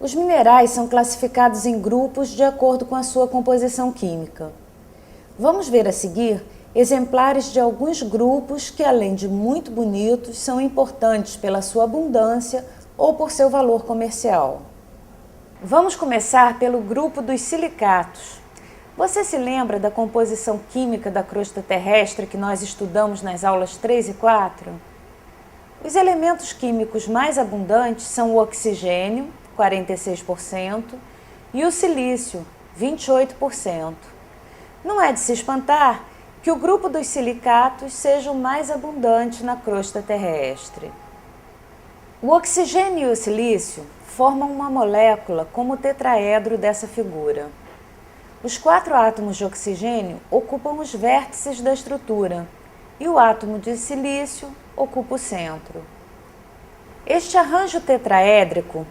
Os minerais são classificados em grupos de acordo com a sua composição química. Vamos ver a seguir exemplares de alguns grupos que, além de muito bonitos, são importantes pela sua abundância ou por seu valor comercial. Vamos começar pelo grupo dos silicatos. Você se lembra da composição química da crosta terrestre que nós estudamos nas aulas 3 e 4? Os elementos químicos mais abundantes são o oxigênio, 46%, e o silício, 28%. Não é de se espantar que o grupo dos silicatos seja o mais abundante na crosta terrestre. O oxigênio e o silício formam uma molécula como o tetraedro dessa figura. Os 4 átomos de oxigênio ocupam os vértices da estrutura e o átomo de silício ocupa o centro. Este arranjo tetraédrico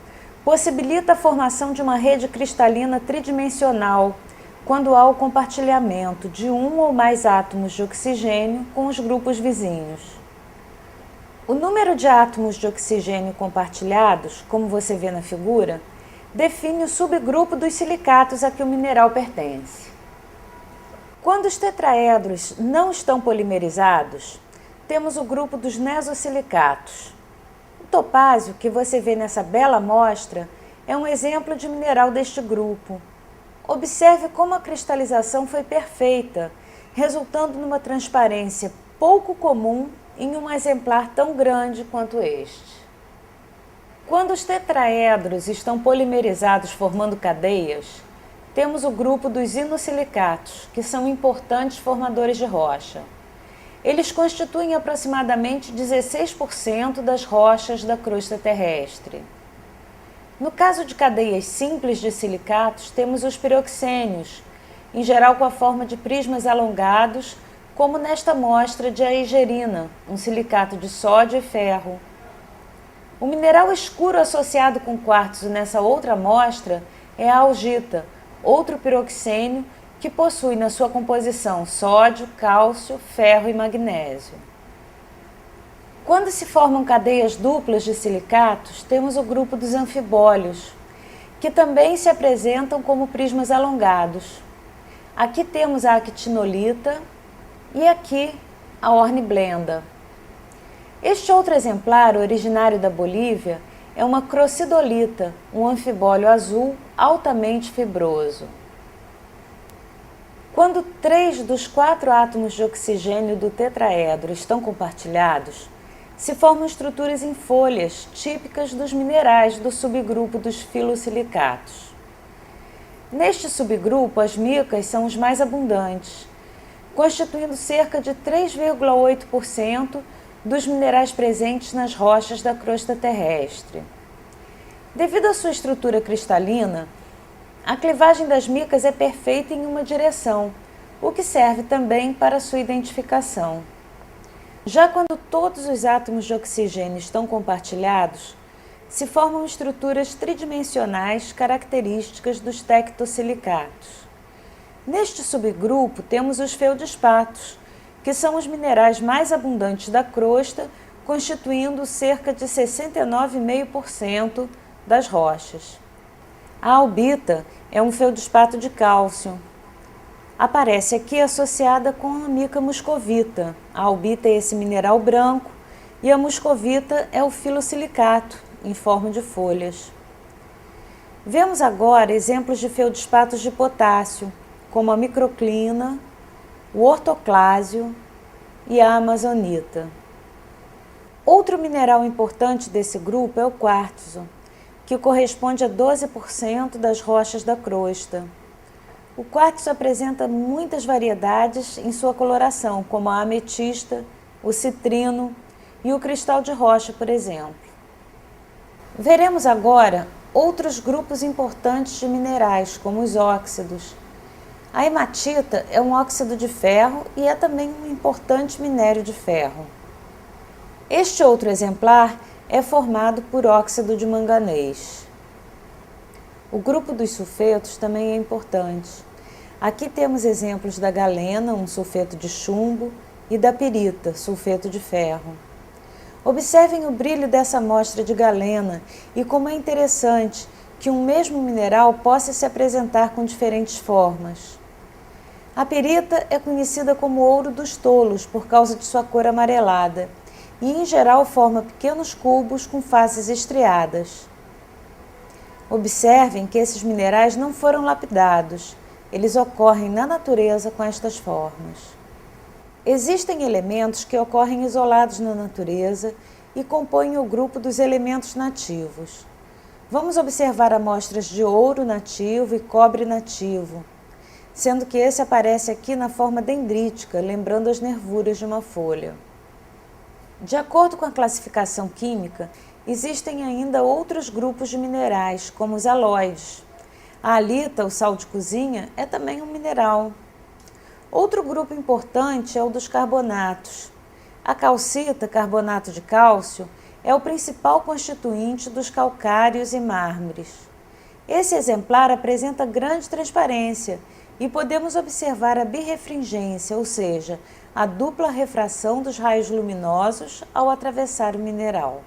possibilita a formação de uma rede cristalina tridimensional quando há o compartilhamento de um ou mais átomos de oxigênio com os grupos vizinhos. O número de átomos de oxigênio compartilhados, como você vê na figura, define o subgrupo dos silicatos a que o mineral pertence. Quando os tetraedros não estão polimerizados, temos o grupo dos nesosilicatos. O topázio, que você vê nessa bela amostra, é um exemplo de mineral deste grupo. Observe como a cristalização foi perfeita, resultando numa transparência pouco comum em um exemplar tão grande quanto este. Quando os tetraedros estão polimerizados formando cadeias, temos o grupo dos inosilicatos, que são importantes formadores de rocha. Eles constituem aproximadamente 16% das rochas da crosta terrestre. No caso de cadeias simples de silicatos, temos os piroxênios, em geral com a forma de prismas alongados, como nesta amostra de aigerina, um silicato de sódio e ferro. O mineral escuro associado com quartzo nessa outra amostra é a augita, outro piroxênio que possui na sua composição sódio, cálcio, ferro e magnésio. Quando se formam cadeias duplas de silicatos, temos o grupo dos anfibólios, que também se apresentam como prismas alongados. Aqui temos a actinolita e aqui a hornblenda. Este outro exemplar, originário da Bolívia, é uma crocidolita, um anfibólio azul altamente fibroso. Quando 3 dos 4 átomos de oxigênio do tetraedro estão compartilhados, se formam estruturas em folhas típicas dos minerais do subgrupo dos filosilicatos. Neste subgrupo, as micas são os mais abundantes, constituindo cerca de 3,8% dos minerais presentes nas rochas da crosta terrestre. Devido à sua estrutura cristalina, a clivagem das micas é perfeita em uma direção, o que serve também para sua identificação. Já quando todos os átomos de oxigênio estão compartilhados, se formam estruturas tridimensionais características dos tectosilicatos. Neste subgrupo temos os feldespatos, que são os minerais mais abundantes da crosta, constituindo cerca de 69,5% das rochas. A albita é um feldespato de cálcio. Aparece aqui associada com a mica muscovita. A albita é esse mineral branco e a muscovita é o filosilicato, em forma de folhas. Vemos agora exemplos de feldespatos de potássio, como a microclina, o ortoclásio e a amazonita. Outro mineral importante desse grupo é o quartzo, que corresponde a 12% das rochas da crosta. O quartzo apresenta muitas variedades em sua coloração, como a ametista, o citrino e o cristal de rocha, por exemplo. Veremos agora outros grupos importantes de minerais, como os óxidos. A hematita é um óxido de ferro e é também um importante minério de ferro. Este outro exemplar é formado por óxido de manganês. O grupo dos sulfetos também é importante. Aqui temos exemplos da galena, um sulfeto de chumbo, e da pirita, sulfeto de ferro. Observem o brilho dessa amostra de galena e como é interessante que um mesmo mineral possa se apresentar com diferentes formas. A pirita é conhecida como ouro dos tolos por causa de sua cor amarelada e, em geral, forma pequenos cubos com faces estriadas. Observem que esses minerais não foram lapidados, eles ocorrem na natureza com estas formas. Existem elementos que ocorrem isolados na natureza e compõem o grupo dos elementos nativos. Vamos observar amostras de ouro nativo e cobre nativo, sendo que esse aparece aqui na forma dendrítica, lembrando as nervuras de uma folha. De acordo com a classificação química, existem ainda outros grupos de minerais, como os alóides. A halita, o sal de cozinha, é também um mineral. Outro grupo importante é o dos carbonatos. A calcita, carbonato de cálcio, é o principal constituinte dos calcários e mármores. Esse exemplar apresenta grande transparência e podemos observar a birrefringência, ou seja, a dupla refração dos raios luminosos ao atravessar o mineral.